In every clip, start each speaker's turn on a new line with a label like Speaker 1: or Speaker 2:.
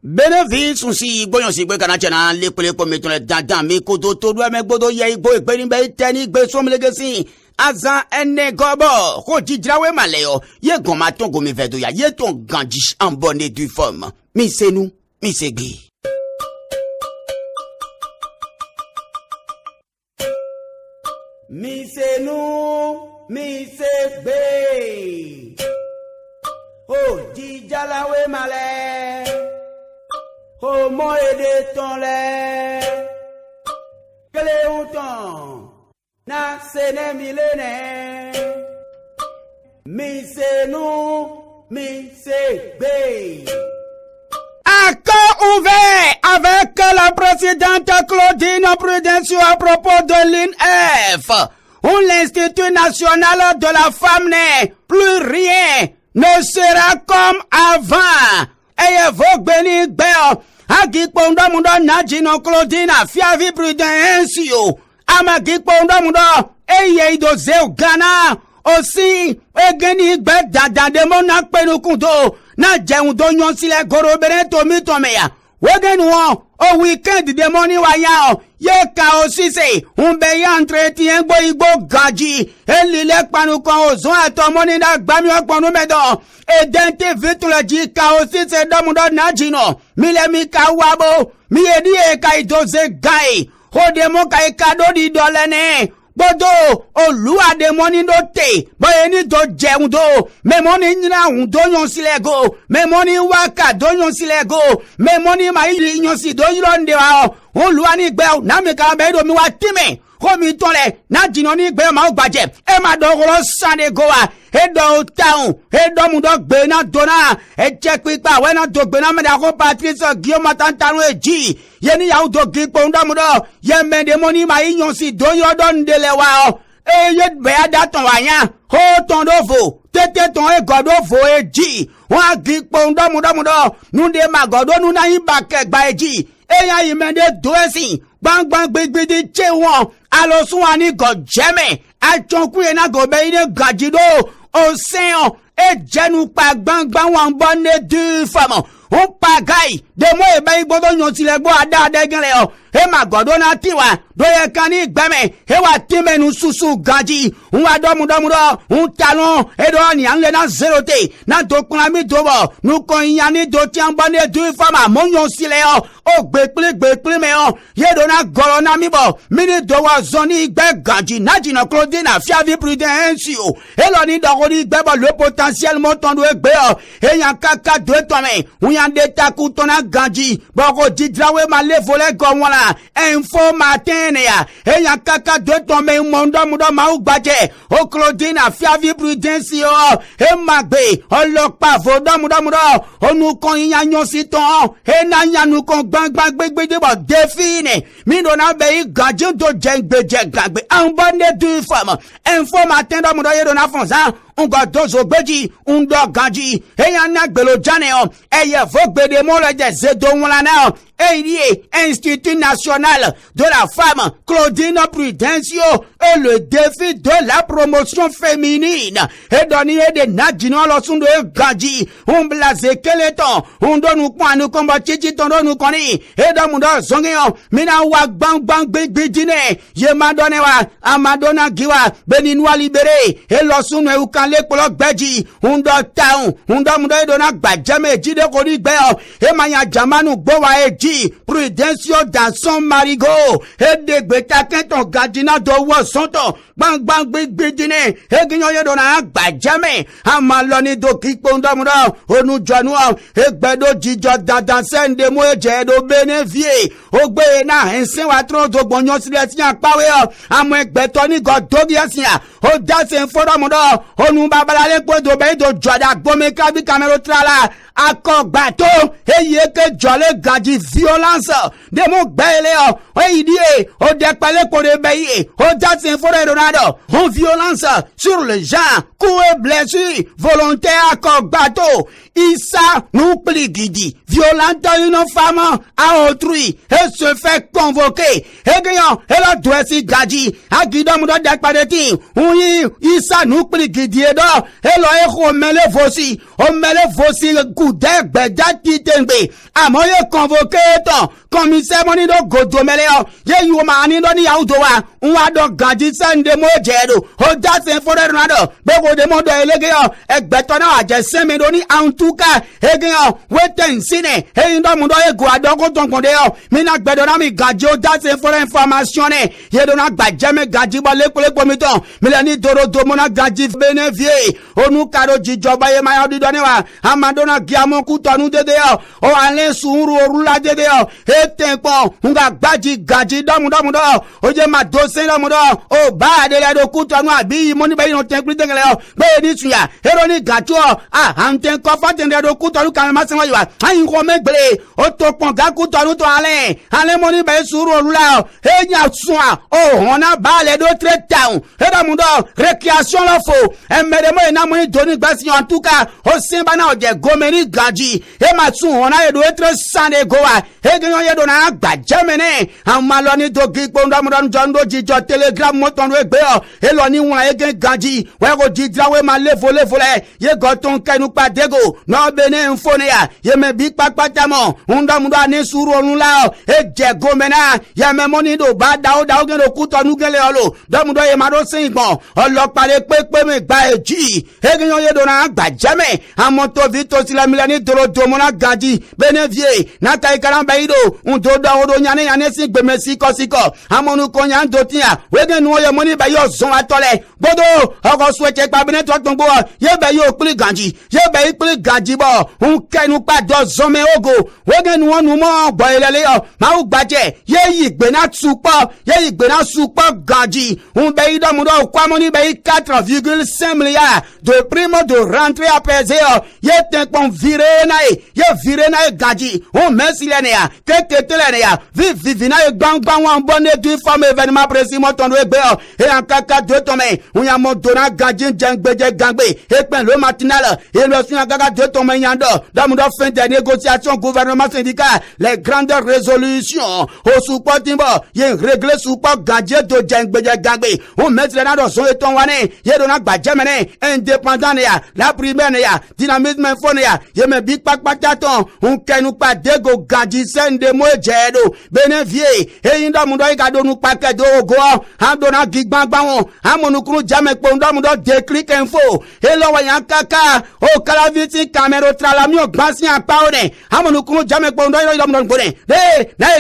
Speaker 1: Bénéfice aussi boyon si gbe kana chena le po meton le dandan mi kodo to do me gbodo ye igbo ipe ni be teni gbe so mlegesi azan ene gobo ko jidrawe maleyo ye gon ma ton go mi vedo ya ye ton ganji en bonne du forme mi c'est nous mi c'est gbe. Mi c'est nous mi c'est gbe. Oh jijalawe male. Oh, mon aidé ton lait, que les outons, n'a séné millénaire, mi c'est nous, mi c'est bé. Accord ouvert avec la présidente Claudine Prudencio à propos de l'INF, où l'Institut national de la femme n'est plus rien, ne sera comme avant. Eye vok beni gbeo, agik pondo mundo najino Claudina, fiavi Prudencio, amagik pondo mundo, eye ido zeu gana, aussi, egeni gbe dada demonak penukundo, na jeundo nyon sile gorobere tomi tomeya, wegen won, o weekend demoni wayao, ye ka aussi se, unbe ya entretien gbo igbo gaji, elilek panukon ozon atomoni na gbami okponu medo, edente vitula ji ka aussi se domundo najino, mile mi ka wabo, mi edi e ka idoze gai, ho demo ka ikado di dolene, bodo, olua demoni do te, boyeni do jeun do, memoni nina undo nyon silego, memoni waka do nyon silego, memoni maili nyon si do yilonde wao, olua ni gbeo, na mi ka bedo mi watime, komi tole, na jino ni gbeo ma ugbaje, e ma do golo sande goa, e do taun, e do mundo gbe na dona, e check pipa, we na do gbe na meda ko Patrice Guillaume Tantano e ji, yeni ya udo gipo unda mundo, ye mende moni ma inyon si do yodon de le wao, e yed be adaton wanyan, ho ton do vo, tete ton e godo vo e ji, wa gipo unda mundo, nou de ma godo nou na ibake gba e ji, e ya yimende do e si, bang bang big big di che won, alo suwani go jeme, a chonku e na go be ine gajido, o seyon, e jenu pa bang bang wan bonne du famo, on pagaille, de mo e bayi bodo nyon sile bo ada de genle yo, e ma godo na tiwa, do ye kani gbeme, e wa time nu susu gaji, un wa do mudo, un talon, e do ni anle na zerote, na do kunami dobo, nu kon yani do tian bonne du fama, mon nyon sile yo, o gbekple me yo, ye do na goro na mi bo, mini do wa zoni gbe gaji, na jino Claudina, fiavi Prudencio, e lo ni do goni gbebo le potentiel monton do e gbe yo, e yan kaka do e tome, un yan de taku tona gaji, boko didrawe ma le vole go wala, info matene ya, e yan kaka do e tome, mundo ma ugbaje, o Claudina, fiavi Prudencio, e magbe, o lokpa vodo mundo, o nou kon yan yon si ton, e nan yan nou kon bang gbegbe de bo define, mi do na be gaji do jengbe gagbe, en bonne du femme, info matin do mundo ye do na fonza, un go dozo beji, un do gaji, e yan na gbelo jane yo, e ye vogbe de mo le de zedo wala na yo, et lié Institut national de la femme Claudine Prudencio et le défi de la promotion féminine et donné des nadjino losundo e gaji un blaze keleton un don nous kwa nous combat chichi ton nous koni et dans mundo zongeyo mina wa bang big dine ye madone wa amadona giwa beninwa libéré et losundo e ukanle polo gbeji un do taun un do mundo e dona gbajame jide ko ri gbe o e manya jamanu gbo wa e Prudencio dans son marigot, et de betakin ton gardina de wasonto, bang big dine, et guignoye dona badjame, a maloni do kikponda muda, o nu janua, et bedo jijo dadansen de moe jedo benevie, o gbe na, ensen watron do bonyon silesian pawe, a mwen betoni god dogiasia, o dasen fora muda, o nu babalale kwe do be do jada, gome kabi kamero trala, accord bateau, et yé que jolé gadi violence, de mon belé, il dit, au dépalé pour les bailler, au date informé Ronaldo, en violence sur le genre, coups et blessures, volontaire accord bateau, Issa nous plie guidi, violentant une femme à autrui, et se fait convoquer. Et gagnant, et la doit si gadji, à guidon de dakpadeti, oui, Issa nous plie guidi et d'or, et l'on remele vossi, on mele vossi goudek bedati tenbe, à moyen convoqué étant, commissaire monido godomeleo, ye yumani doni yaudoa, on a donc gadji sende mojedo, o das informer nado, bego de mondo elegeo, ek betona a jeseme doni en tout cas, egeo, weten sine, e indo mundo e guadongo tonkondeo, mina gbedona mi gadji o das informer information ne, ye dona gbajeme gadji ba lekole komiton, milani doro domona gadji benevie, onu karo jijoba ye maya di doniwa, amadona giamon kutonu dedeo, o alen suru orula dedeo, e tenkon, unga gbadji gadji domundo, oje ma dosen domundo, o ba de la do kutonu abi, moni bayi no tenkli dengeleo, be ni suya, eroni gadjo, anten kofa tende do kutonu kamema senwa yiwa, ayin kome gbele, o tokon ga kutonu to alen moni bayi suru orula, e nya soa, o hona ba le do tre town, e domundo, récréation la fo, e medemo e na moni doni gbasi en tout cas, o simba na oje gomeni gadji, e matsu hona e do etre sande goa, e genyo ye do na gbajemene, amaloni do gikpo ndamudan jondo jijo telegram moton we gbeo, e loni won e gen gadji, we go jidra we ma levole ye goton kenu pa dego, no bene infone ya, ye me big pakpatamo, ndamudo ane suru onula, e je gomena, ye me moni do ba dao gen do kuto nu gen le olo, ndamudo ye maro singbon, olopa le pepe me gba eji, e genyo ye do na gbajeme, amoto vito sila milani doro domona gadji, benevie, na kai karamba ido, do odo nyane si gbeme siko, amonu konya ndotia, wegen no ye moni ba yo zon atole, bodo, oko swete pa bene to tombo, ye ba yo pli ganji, ye ba pli ganji bo, kenu pa do zome ogo, wegen no nu mo bo ilele yo, ma u gbaje, ye yigbe na supo ganji, be ido mudo kwa moni be 4,5 milliards de prime de rentrée à peser, ye tenkpon vire na ganji, merci lene ya, keke telene ya, vivi na bang wan bonne du forme événement précis mon ton wegbe, et en kaka de tombe, on y a mon dona ganji jengbeje gangbe, et pen le matinal, et le soin kaka de tombe yando, dans mon fin des négociations gouvernement syndical, les grandes résolutions, au support timbo, y'a réglé support ganji de jengbeje gangbe, on met les dans son eton wane, y'a dona gbajemene, indépendant ya, la primaire ya, dynamisme infone ya, y'a me big pak pataton, on kenu pa dego ganji sende mojedo, benevie, e inda mundo igado nu pake do go, andona gigbangba won, amonukuru jame kpondo mundo déclic info, e lo wayan kaka, o kalaviti camero tralami o gbansi apawne, amonukuru jame kpondo yo mundo ngone,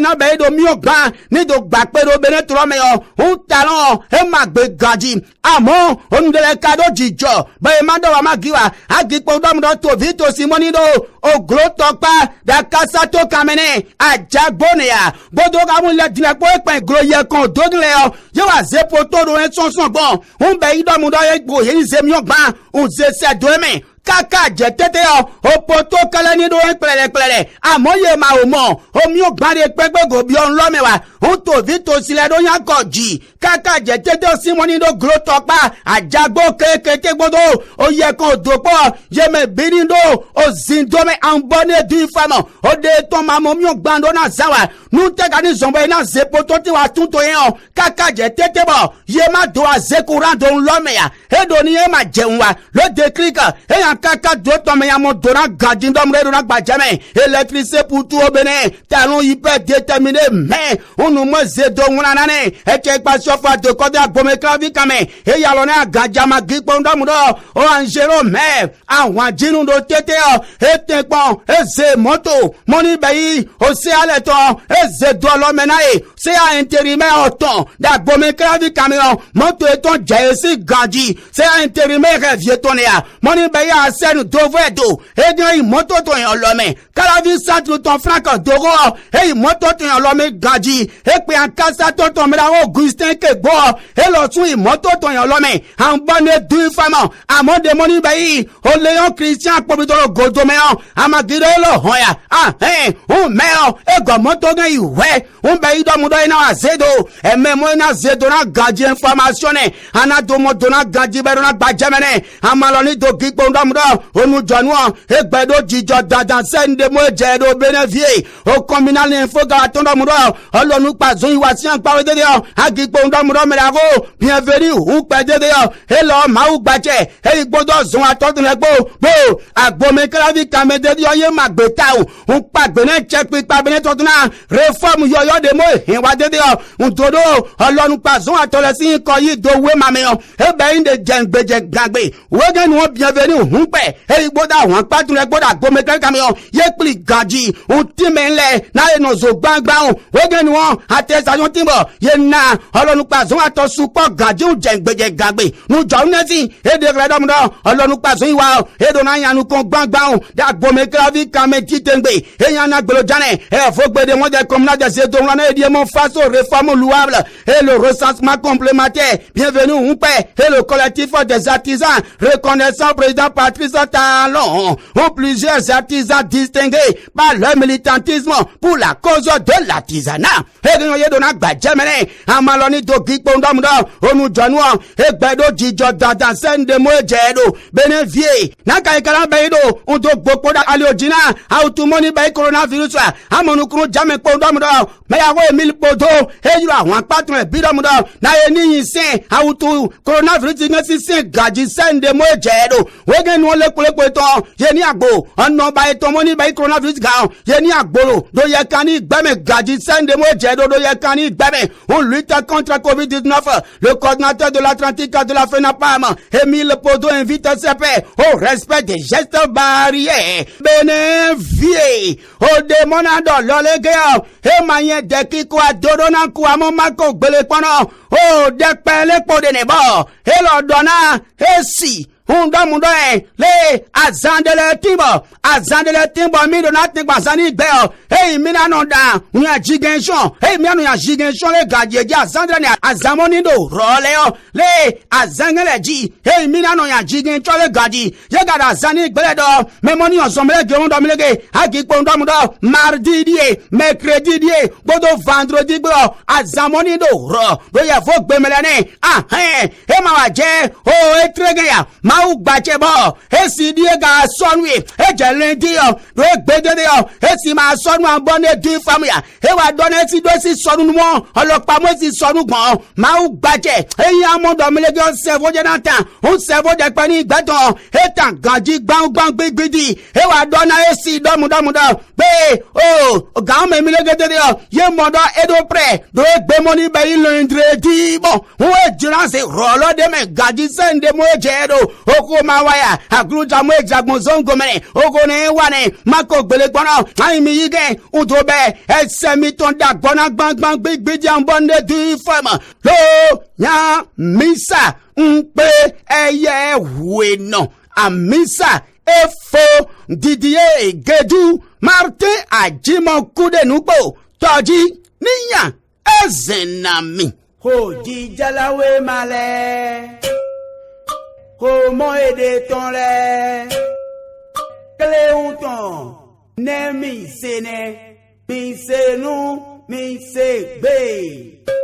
Speaker 1: na be do mi o gban, ni do gbakpe do bene trome yo, un talon, e magbe ganji, amon, on de le kado jijo, ba e mando wa magiwa, agi kpondo mundo to vito simoni do, o glo tokpa, da kasato kamene, ajagbone ya, bodo gamu le dilekpo ekpen gro ye kon dogle yo, ye wa zepo todo en son bon, un be ido mundo ye go ye zemyon gban, un ze se doeme, kaka je tete yo, o poto kalani do en plele, amoye ma omo, o mi o gbare pepe go bi on lo mewa, un to vito sile do yan koji, kaka je tete o simoni do gro tokpa, ajagbo keke gbodo, o ye kon dopo, ye me birindo, o zindome ambone du fama, o de ton mamo mi o gbando na zawa, nu te gani zombo na zepo to ti wa tunto yen, kaka je tete bo, ye ma do a zekuran do lo meya, e do ni e ma jeunwa, le déclic, e yan kaka do to me ya mo dona gadji ndom re do na gbajame, électricité pour tout obene, talon hyper déterminé, mais on nous mo zedo wona nane, e ke pa sofa de kode agbome klavi kame, e ya lo na gadjama gipo ndom do, o angelo me, awon jinu do tete o, e tenkpon, e ze moto, moni bayi, o se aleton, e ze do lo menae, se a intérimaire oton, da gbome klavi kame o, moto eton jesi ganji, se a intérimaire revieton ya, moni bayi a senu dovre do, e gen moto to yon lome, kalavi centre ton franc dogo, e moto to yon lome ganji, e pe an kasa ton mera Augustin ke bo, e lo sun moto to yon lome, an bonne du fama, amon de moni bayi, o Léon Christian pobidoro godomeon, amagire lo hoya, un meo, e go moto gen iwe, un bayi do mudo ina azedo, e memo ina azedo na ganji information, ana do modo na ganji bero na gbajemene, amaloni do gikpo ndo mudo onu jonwa egbedo jijo dadan sende mo jedo benefie o communal info ga tondo mudo olonu pazun iwa si an pare dede o agipo ndo mudo merago bienvenue u pe dede o elo ma u gbaje e igbodo zun atodun egbo bo agbo me klavi kamede di oye magbeta o un pagbe ne chepi pagbe ne toduna reform yoyo de mo hinwa dede o un todo olonu pazun atole si ko yi do we mame o e be inde jengbeje gbagbe wege nu bienvenue un pe e igbodo won patun egbodo agbo me klavi o ye pli gaji un timenle na eno zo gbangba o wege nu won atesation timbo ye na olonu pazun atosu po gaji un jengbeje gbagbe nu jo nesi e de grado mo olonu pazun iwa e do na yanu kon gbangba o da agbo me klavi kame titengbe e yan na gbelo jane e fo gbede won de communal de se to ran e die mo faso réforme louable et le recensement complémentaire bienvenue un pe et le collectif des artisans reconnaissant président Patrice Talon ont plusieurs artisans distingués par leur militantisme pour la cause de l'artisanat et ye do na gbajemene amaloni do gipo ndomdo onu jonwa e gbedo jijo dadan sende mo jedo benevie na kai kala bedo un do gbopo da aliojina autumoni be coronavirus amonukuru jame po ndomdo me yawo emil podo e yuro àwọn patron bi ndomdo na eni yin sin autu coronavirus ngesi sin gaji sende mo jedo wege nu le kulepo to ye ni agbo ono ba eto mo ni be coronavirus ga ye ni agboro do ye kan ni gbeme gaji sende mo jedo do ye kan ni gbeme on lutte contre COVID-19 le coordinateur de l'Atlantique de la FENAPAM Émile Podo invite ses pairs au respect des gestes barrières bénéfiés au démonado l'olégéo et mayen de kiko adorona kuamo mako gbele pono o de pele pode nebo et l'ordonna et si Mundo le azandele timbo mi do not think basani bell hey mina no da unya jigenshon hey mi anu ya jigenshon le gajeje azandele ni azamoni do roleo le azangele ji hey mina no ya jigenshon le gaji ye gada azani gbele do memoni osomele geun do milege agipo ndo mundo mardi die mercredi die bodo vendredi gbo azamoni do ro do ye fo gbemele ni he ma wa je o etrege ya u gbache bo esi die ga sonwi e jelen di o do gbede de o esi ma sonu abone du famia e wa done si do si sonu mo olopa mo si sonu gbon ma u gbache eyan mo do milege o servo je natan o servo de pe ni gbeton e tan ganji gbangban gbegbedi e wa dona esi do mu pe o ga me milege de o ye mo do edo pre do gbe mo ni be ilindre di bo o e jiran se rolo de me gaji sende mo jedo oko mawaya agruja mo ejagbon zongo mene oko ne wane mako gbele gbona ai mi yige utobe ese mi ton da gbona gbangban gbigbi ambonde du fama lo nya misa npe eye weno amisa efo Didier Gedu Martin Ajimo kude nupo toji niya ezenami hoji jalawe male Comment aider ton lait? Cléonton, ne mi se ne, mi se nous, mi se bé.